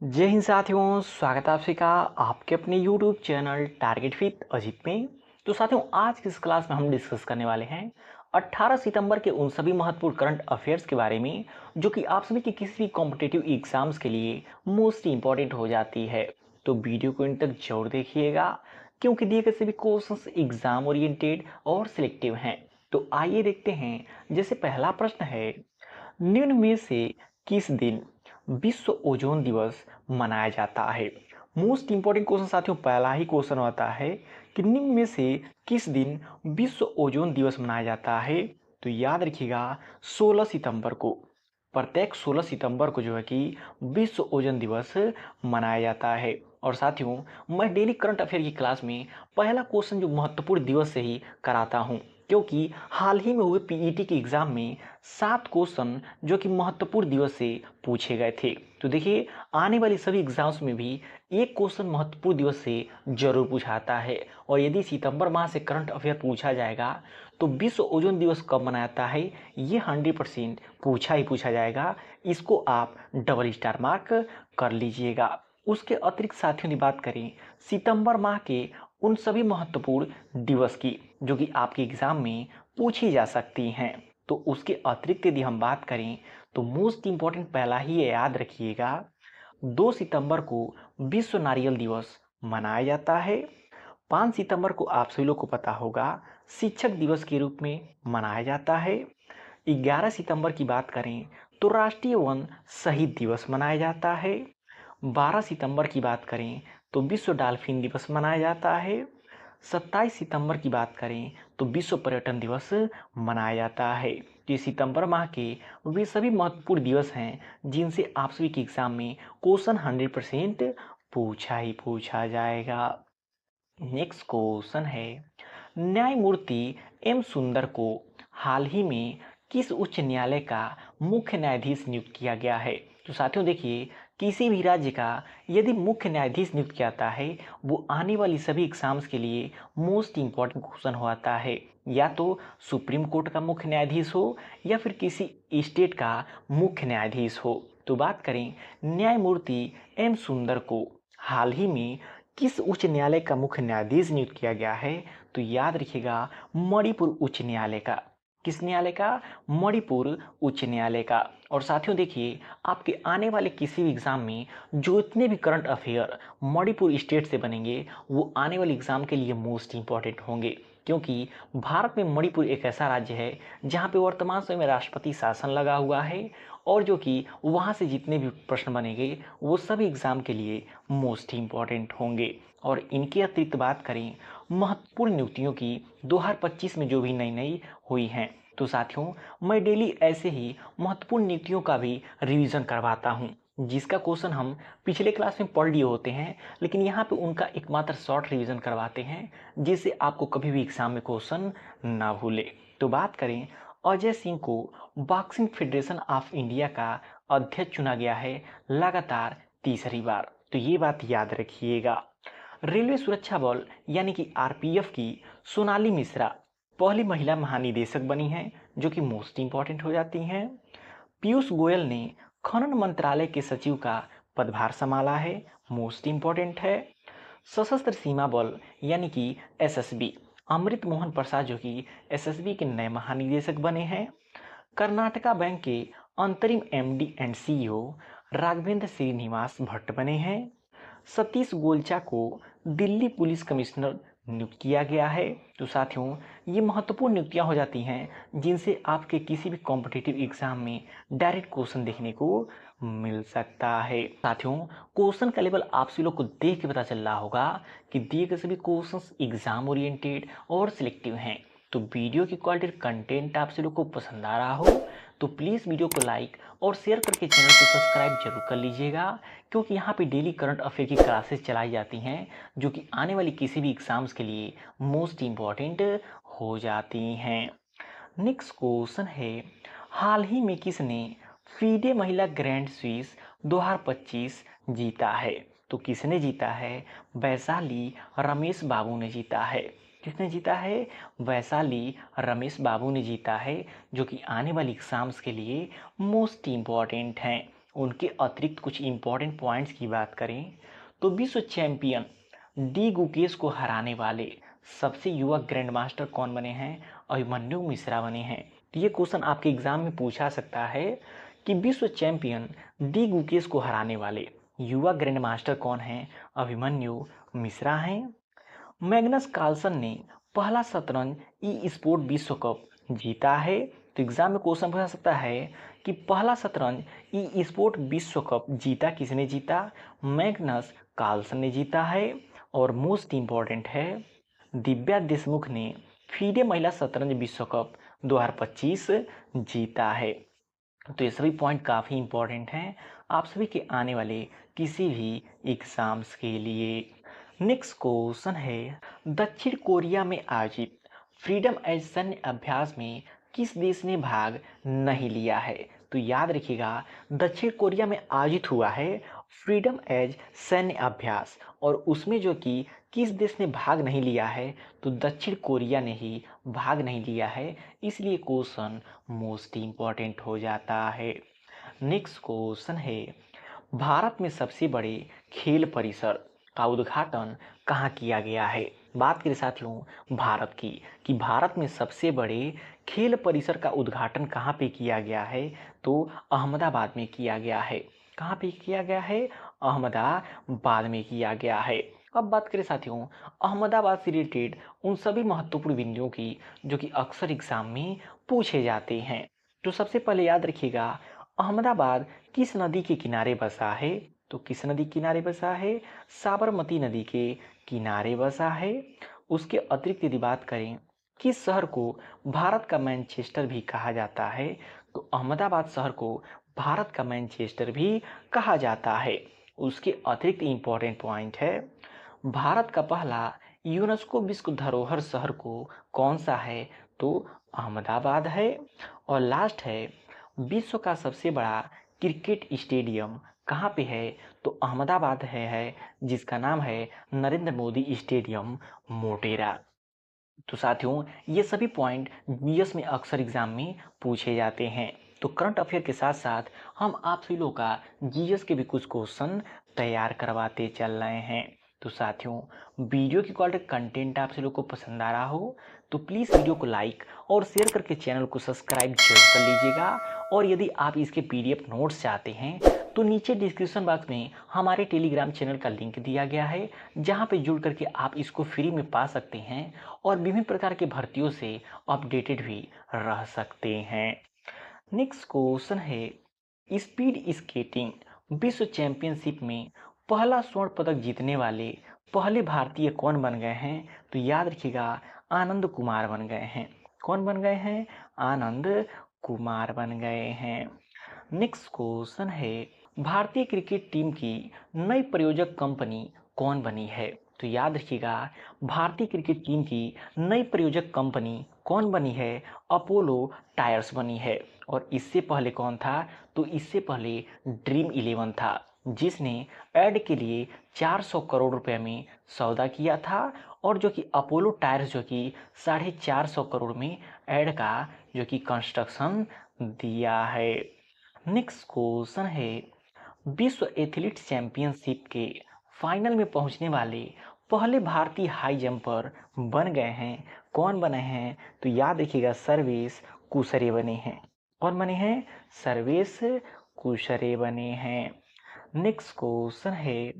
जय हिंद साथियों, स्वागत है आप सभी का आपके अपने YouTube channel target with Ajit में। तो साथियों, आज की इस क्लास में हम डिस्कस करने वाले हैं 18 सितंबर के उन सभी महत्वपूर्ण करंट अफेयर्स के बारे में जो कि आप सभी के किसी भी कॉम्पिटिटिव एग्जाम्स के लिए मोस्ट इंपॉर्टेंट हो जाती है। तो वीडियो को इन तक जरूर देखिएगा क्योंकि दिए गए सभी क्वेश्चंस एग्जाम ओरिएंटेड और सिलेक्टिव हैं। तो आइए देखते हैं। जैसे पहला प्रश्न है, निम्न में से किस दिन विश्व ओजोन दिवस मनाया जाता है। मोस्ट इंपॉर्टेंट क्वेश्चन साथियों, पहला ही क्वेश्चन होता है कि निम्न में से किस दिन विश्व ओजोन दिवस मनाया जाता है। तो याद रखिएगा 16 सितंबर को, प्रत्येक 16 सितंबर को जो है कि विश्व ओजोन दिवस मनाया जाता है। और साथियों, मैं डेली करंट अफेयर की क्लास में पहला क्वेश्चन जो महत्वपूर्ण दिवस से ही कराता हूँ, क्योंकि हाल ही में हुए पीईटी के एग्जाम में 7 क्वेश्चन जो कि महत्वपूर्ण दिवस से पूछे गए थे। तो देखिए, आने वाली सभी एग्जाम्स में भी एक क्वेश्चन महत्वपूर्ण दिवस से जरूर पूछाता है। और यदि सितंबर माह से करंट अफेयर पूछा जाएगा तो विश्व ओजोन दिवस कब मनाया जाता है ये 100% पूछा ही पूछा जाएगा। इसको आप डबल स्टार मार्क कर लीजिएगा। उसके अतिरिक्त साथियों की बात करें सितंबर माह के उन सभी महत्वपूर्ण दिवस की जो कि आपके एग्जाम में पूछी जा सकती हैं, तो उसके अतिरिक्त यदि हम बात करें तो मोस्ट इंपॉर्टेंट पहला ही याद रखिएगा, 2 सितंबर को विश्व नारियल दिवस मनाया जाता है। 5 सितंबर को आप सभी लोग को पता होगा शिक्षक दिवस के रूप में मनाया जाता है। 11 सितंबर की बात करें तो राष्ट्रीय वन शहीद दिवस मनाया जाता है। 12 सितंबर की बात करें तो विश्व डॉल्फिन दिवस मनाया जाता है। 27 सितंबर की बात करें तो विश्व पर्यटन दिवस मनाया जाता है। ये सितंबर माह के वे सभी महत्वपूर्ण दिवस हैं जिनसे आप सभी के एग्जाम में क्वेश्चन 100% पूछा ही पूछा जाएगा। नेक्स्ट क्वेश्चन है, न्यायमूर्ति एम सुंदर को हाल ही में किस उच्च न्यायालय का मुख्य न्यायाधीश नियुक्त किया गया है। तो साथियों देखिए, किसी भी राज्य का यदि मुख्य न्यायाधीश नियुक्त किया जाता है वो आने वाली सभी एग्जाम्स के लिए मोस्ट इंपॉर्टेंट क्वेश्चन होता है। या तो सुप्रीम कोर्ट का मुख्य न्यायाधीश हो या फिर किसी स्टेट का मुख्य न्यायाधीश हो। तो बात करें न्यायमूर्ति एम सुंदर को हाल ही में किस उच्च न्यायालय का मुख्य न्यायाधीश नियुक्त किया गया है। तो याद रखिएगा मणिपुर उच्च न्यायालय का। किस न्यायालय का? मणिपुर उच्च न्यायालय का। और साथियों देखिए, आपके आने वाले किसी भी एग्जाम में जो इतने भी करंट अफेयर मणिपुर स्टेट से बनेंगे वो आने वाले एग्जाम के लिए मोस्ट इंपॉर्टेंट होंगे, क्योंकि भारत में मणिपुर एक ऐसा राज्य है जहाँ पे वर्तमान समय में राष्ट्रपति शासन लगा हुआ है और जो कि वहाँ से जितने भी प्रश्न बनेंगे वो सभी एग्जाम के लिए मोस्ट इंपॉर्टेंट होंगे। और इनके अतिरिक्त बात करें महत्वपूर्ण नियुक्तियों की 2025 में जो भी नई नई हुई हैं, तो साथियों मैं डेली ऐसे ही महत्वपूर्ण नियुक्तियों का भी रिवीजन करवाता हूँ जिसका क्वेश्चन हम पिछले क्लास में पढ़ लिए होते हैं, लेकिन यहाँ पे उनका एकमात्र शॉर्ट रिवीजन करवाते हैं जिससे आपको कभी भी एग्जाम में क्वेश्चन ना भूले। तो बात करें अजय सिंह को बॉक्सिंग फेडरेशन ऑफ इंडिया का अध्यक्ष चुना गया है लगातार तीसरी बार। तो ये बात याद रखिएगा। रेलवे सुरक्षा बल यानी कि आरपीएफ की सोनाली मिश्रा पहली महिला महानिदेशक बनी हैं जो कि मोस्ट इंपॉर्टेंट हो जाती हैं। पीयूष गोयल ने खनन मंत्रालय के सचिव का पदभार संभाला है, मोस्ट इंपॉर्टेंट है। सशस्त्र सीमा बल यानी कि एसएसबी अमृत मोहन प्रसाद जो कि एसएसबी के नए महानिदेशक बने हैं। कर्नाटका बैंक के अंतरिम MD and CEO Raghavendra Srinivas Bhat बने हैं। सतीश गोलचा को दिल्ली पुलिस कमिश्नर नियुक्त किया गया है। तो साथियों, ये महत्वपूर्ण नियुक्तियां हो जाती हैं जिनसे आपके किसी भी कॉम्पिटिटिव एग्जाम में डायरेक्ट क्वेश्चन देखने को मिल सकता है। साथियों, क्वेश्चन का लेवल आप सभी लोग को देख के पता चल रहा होगा कि दिए गए सभी क्वेश्चंस एग्जाम ओरिएंटेड और सिलेक्टिव हैं। तो वीडियो की क्वालिटी कंटेंट आप सभी लोग को पसंद आ रहा हो तो प्लीज़ वीडियो को लाइक और शेयर करके चैनल को सब्सक्राइब जरूर कर लीजिएगा, क्योंकि यहाँ पे डेली करंट अफेयर की क्लासेस चलाई जाती हैं जो कि आने वाली किसी भी एग्जाम्स के लिए मोस्ट इम्पॉर्टेंट हो जाती हैं। नेक्स्ट क्वेश्चन है, हाल ही में किसने फीडे महिला ग्रैंड स्विस 2025 जीता है। तो किसने जीता है? वैशाली रमेश बाबू ने जीता है। किसने जीता है? वैशाली रमेश बाबू ने जीता है, जो कि आने वाली एग्जाम्स के लिए मोस्ट इम्पॉर्टेंट हैं। उनके अतिरिक्त कुछ इम्पोर्टेंट पॉइंट्स की बात करें तो विश्व चैंपियन डी गुकेश को हराने वाले सबसे युवा ग्रैंड मास्टर कौन बने हैं? अभिमन्यु मिश्रा बने हैं। तो ये क्वेश्चन आपके एग्जाम में पूछा सकता है कि विश्व चैंपियन डी गुकेश को हराने वाले युवा ग्रैंड मास्टर कौन हैं? अभिमन्यु मिश्रा हैं। मैग्नस कार्लसन ने पहला शतरंज ई स्पोर्ट विश्व कप जीता है। तो एग्जाम में क्वेश्चन पूछा सकता है कि पहला शतरंज ई स्पोर्ट विश्व कप जीता किसने जीता? मैग्नस कार्लसन ने जीता है। और मोस्ट इम्पॉर्टेंट है, दिव्या देशमुख ने फीडे महिला शतरंज विश्व कप 2025 जीता है। तो ये सभी पॉइंट काफ़ी इम्पोर्टेंट हैं आप सभी के आने वाले किसी भी एग्जाम्स के लिए। नेक्स्ट क्वेश्चन है, दक्षिण कोरिया में आयोजित फ्रीडम एज सैन्य अभ्यास में किस देश ने भाग नहीं लिया है? तो याद रखिएगा, दक्षिण कोरिया में आयोजित हुआ है फ्रीडम एज सैन्य अभ्यास, और उसमें जो कि किस देश ने भाग नहीं लिया है? तो दक्षिण कोरिया ने ही भाग नहीं लिया है, इसलिए क्वेश्चन मोस्ट इम्पॉर्टेंट हो जाता है। नेक्स्ट क्वेश्चन है, भारत में सबसे बड़े खेल परिसर का उद्घाटन कहाँ किया गया है? बात करें साथियों भारत की, कि भारत में सबसे बड़े खेल परिसर का उद्घाटन कहाँ पे किया गया है? तो अहमदाबाद में किया गया है। कहाँ पे किया गया है? अहमदाबाद में किया गया है। अब बात करें साथियों अहमदाबाद से रिलेटेड उन सभी महत्वपूर्ण बिंदुओं की जो कि अक्सर एग्जाम में पूछे जाते हैं। तो सबसे पहले याद रखिएगा, अहमदाबाद किस नदी के किनारे बसा है? तो किस नदी के किनारे बसा है? साबरमती नदी के किनारे बसा है। उसके अतिरिक्त यदि बात करें किस शहर को भारत का मैनचेस्टर भी कहा जाता है? तो अहमदाबाद शहर को भारत का मैनचेस्टर भी कहा जाता है। उसके अतिरिक्त इम्पोर्टेंट पॉइंट है, भारत का पहला यूनेस्को विश्व धरोहर शहर को कौन सा है? तो अहमदाबाद है। और लास्ट है, विश्व का सबसे बड़ा क्रिकेट स्टेडियम कहाँ पे है? तो अहमदाबाद है जिसका नाम है नरेंद्र मोदी स्टेडियम मोटेरा। तो साथियों ये सभी पॉइंट जीएस में अक्सर एग्जाम में पूछे जाते हैं। तो करंट अफेयर के साथ साथ हम आप सभी लोग का जीएस के भी कुछ क्वेश्चन तैयार करवाते चल रहे हैं। तो साथियों वीडियो की क्वालिटी कंटेंट आप सभी लोग को पसंद आ रहा हो तो प्लीज़ वीडियो को लाइक और शेयर करके चैनल को सब्सक्राइब जरूर कर लीजिएगा। और यदि आप इसके पीडीएफ नोट्स चाहते हैं तो नीचे डिस्क्रिप्शन बॉक्स में हमारे टेलीग्राम चैनल का लिंक दिया गया है, जहां पे जुड़ करके आप इसको फ्री में पा सकते हैं और विभिन्न प्रकार के भर्तियों से अपडेटेड भी रह सकते हैं। नेक्स्ट क्वेश्चन है, स्पीड स्केटिंग विश्व चैंपियनशिप में पहला स्वर्ण पदक जीतने वाले पहले भारतीय कौन बन गए हैं? तो याद रखिएगा आनंद कुमार बन गए हैं। कौन बन गए हैं? आनंद कुमार बन गए हैं। नेक्स्ट क्वेश्चन है, भारतीय क्रिकेट टीम की नई प्रायोजक कंपनी कौन बनी है? तो याद रखिएगा भारतीय क्रिकेट टीम की नई प्रायोजक कंपनी कौन बनी है? अपोलो टायर्स बनी है। और इससे पहले कौन था? तो इससे पहले ड्रीम 11 था, जिसने ऐड के लिए 400 करोड़ रुपए में सौदा किया था, और जो कि अपोलो टायर्स जो कि 450 करोड़ में ऐड का जो कि कंस्ट्रक्शन दिया है। नेक्स्ट क्वेश्चन है, विश्व एथलीट चैंपियनशिप के फाइनल में पहुंचने वाले पहले भारतीय हाई जंपर बन गए हैं। कौन बने हैं? तो याद रखिएगा सर्वेश कुशरे बने हैं। कौन बने हैं? सर्वेश कुशरे बने हैं। नेक्स्ट क्वेश्चन है,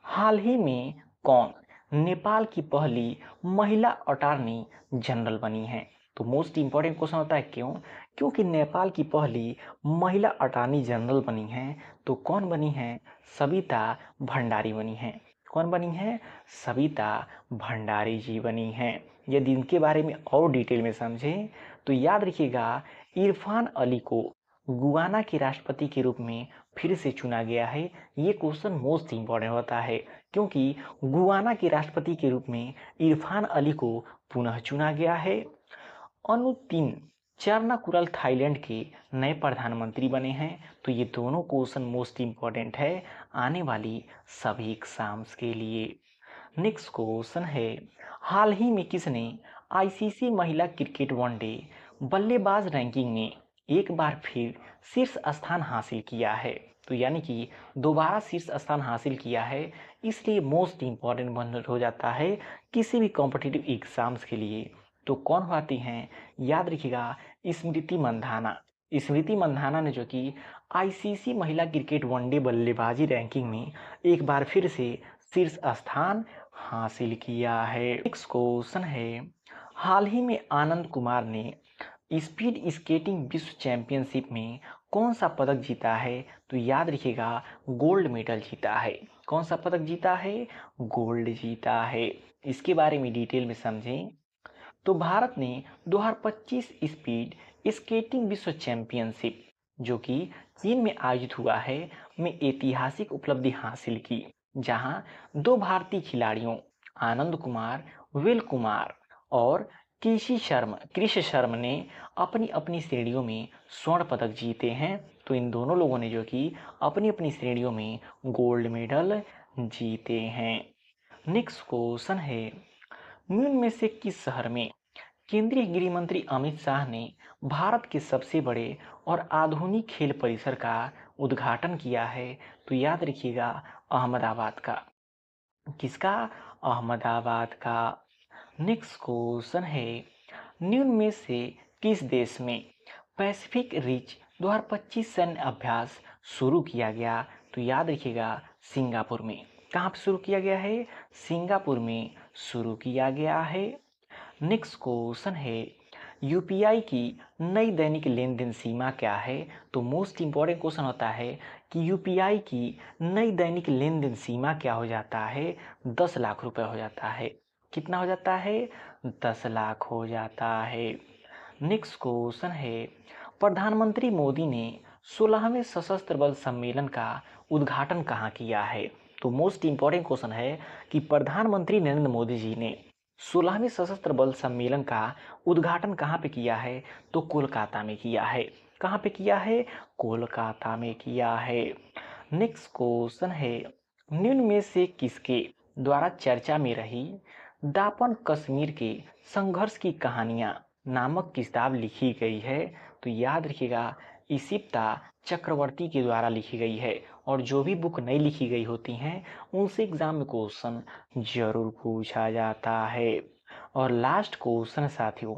हाल ही में कौन नेपाल की पहली महिला अटॉर्नी जनरल बनी है? तो मोस्ट इंपॉर्टेंट क्वेश्चन होता है क्यों? क्योंकि नेपाल की पहली महिला अटॉर्नी जनरल बनी हैं। तो कौन बनी हैं? सविता भंडारी बनी हैं। कौन बनी हैं? सविता भंडारी जी बनी हैं। यदि इनके बारे में और डिटेल में समझें तो याद रखिएगा इरफान अली को गुयाना के राष्ट्रपति के रूप में फिर से चुना गया है। ये क्वेश्चन मोस्ट इम्पॉर्टेंट होता है क्योंकि गुयाना के राष्ट्रपति के रूप में इरफान अली को पुनः चुना गया है। अनुतिन चरनाकुरल थाईलैंड के नए प्रधानमंत्री बने हैं। तो ये दोनों क्वेश्चन मोस्ट इम्पॉर्टेंट है आने वाली सभी एग्जाम्स के लिए। नेक्स्ट क्वेश्चन है, हाल ही में किसने आईसीसी महिला क्रिकेट वनडे बल्लेबाज रैंकिंग में एक बार फिर शीर्ष स्थान हासिल किया है? तो यानी कि दोबारा शीर्ष स्थान हासिल किया है, इसलिए मोस्ट इम्पॉर्टेंट बन हो जाता है किसी भी कॉम्पिटिटिव एग्जाम्स के लिए। तो कौन आती हैं, याद रखिएगा, स्मृति मंधाना। स्मृति मंधाना ने जो कि आईसीसी महिला क्रिकेट वनडे बल्लेबाजी रैंकिंग में एक बार फिर से शीर्ष स्थान हासिल किया है। नेक्स्ट क्वेश्चन है, हाल ही में आनंद कुमार ने स्पीड स्केटिंग विश्व चैंपियनशिप में कौन सा पदक जीता है? तो याद रखिएगा, गोल्ड मेडल जीता है। कौन सा पदक जीता है? गोल्ड जीता है। इसके बारे में डिटेल में समझें तो भारत ने 2025 स्पीड स्केटिंग विश्व चैंपियनशिप जो कि चीन में आयोजित हुआ है में ऐतिहासिक उपलब्धि हासिल की, जहां 2 भारतीय खिलाड़ियों आनंद कुमार, विल कुमार और कृष शर्म ने अपनी अपनी श्रेणियों में स्वर्ण पदक जीते हैं। तो इन दोनों लोगों ने जो कि अपनी अपनी श्रेणियों में गोल्ड मेडल जीते हैं। नेक्स्ट क्वेश्चन है, निम्न में से किस शहर में केंद्रीय गृह मंत्री अमित शाह ने भारत के सबसे बड़े और आधुनिक खेल परिसर का उद्घाटन किया है? तो याद रखिएगा, अहमदाबाद का। किसका? अहमदाबाद का। नेक्स्ट क्वेश्चन है, निम्न में से किस देश में पैसिफिक रिच 2025 सैन्य अभ्यास शुरू किया गया? तो याद रखिएगा, सिंगापुर में। कहाँ पे शुरू किया गया है? सिंगापुर में शुरू किया गया है। नेक्स्ट क्वेश्चन है, यूपीआई की नई दैनिक लेन देन सीमा क्या है? तो मोस्ट इंपॉर्टेंट क्वेश्चन होता है कि यूपीआई की नई दैनिक लेन देन सीमा क्या हो जाता है? 10 लाख रुपए हो जाता है। कितना हो जाता है? 10 लाख हो जाता है। नेक्स्ट क्वेश्चन है, प्रधानमंत्री मोदी ने 16वें सशस्त्र बल सम्मेलन का उद्घाटन कहाँ किया है? तो मोस्ट इंपॉर्टेंट क्वेश्चन है कि प्रधानमंत्री नरेंद्र मोदी जी ने 16वें सशस्त्र बल सम्मेलन का उद्घाटन कहाँ पे किया है? तो कोलकाता में किया है। कहाँ पे किया है? कोलकाता में किया है। नेक्स्ट क्वेश्चन है, निम्न में से किसके द्वारा चर्चा में रही दापन कश्मीर के संघर्ष की कहानियाँ नामक किताब लिखी गई है? तो याद रखिएगा, इसिप्ता चक्रवर्ती के द्वारा लिखी गई है। और जो भी बुक नई लिखी गई होती हैं उनसे एग्जाम में क्वेश्चन जरूर पूछा जाता है। और लास्ट क्वेश्चन साथियों,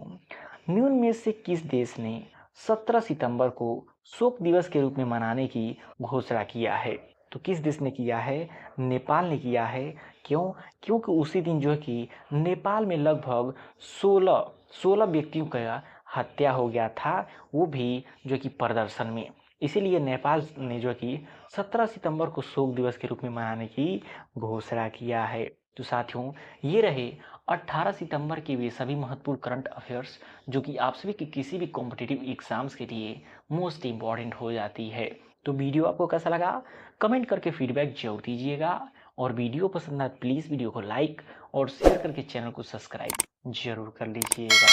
निम्न में से किस देश ने 17 सितंबर को शोक दिवस के रूप में मनाने की घोषणा किया है? तो किस देश ने किया है? नेपाल ने किया है। क्यों? क्योंकि उसी दिन जो है कि नेपाल में लगभग 16 व्यक्तियों का हत्या हो गया था, वो भी जो कि प्रदर्शन में। इसीलिए नेपाल ने जो कि 17 सितंबर को शोक दिवस के रूप में मनाने की घोषणा किया है। तो साथियों, ये रहे 18 सितंबर के वे सभी महत्वपूर्ण करंट अफेयर्स जो कि आप सभी के किसी भी कॉम्पिटिटिव एग्जाम्स के लिए मोस्ट इम्पॉर्टेंट हो जाती है। तो वीडियो आपको कैसा लगा कमेंट करके फीडबैक जरूर दीजिएगा, और वीडियो पसंद आए प्लीज़ वीडियो को लाइक और शेयर करके चैनल को सब्सक्राइब जरूर कर लीजिएगा।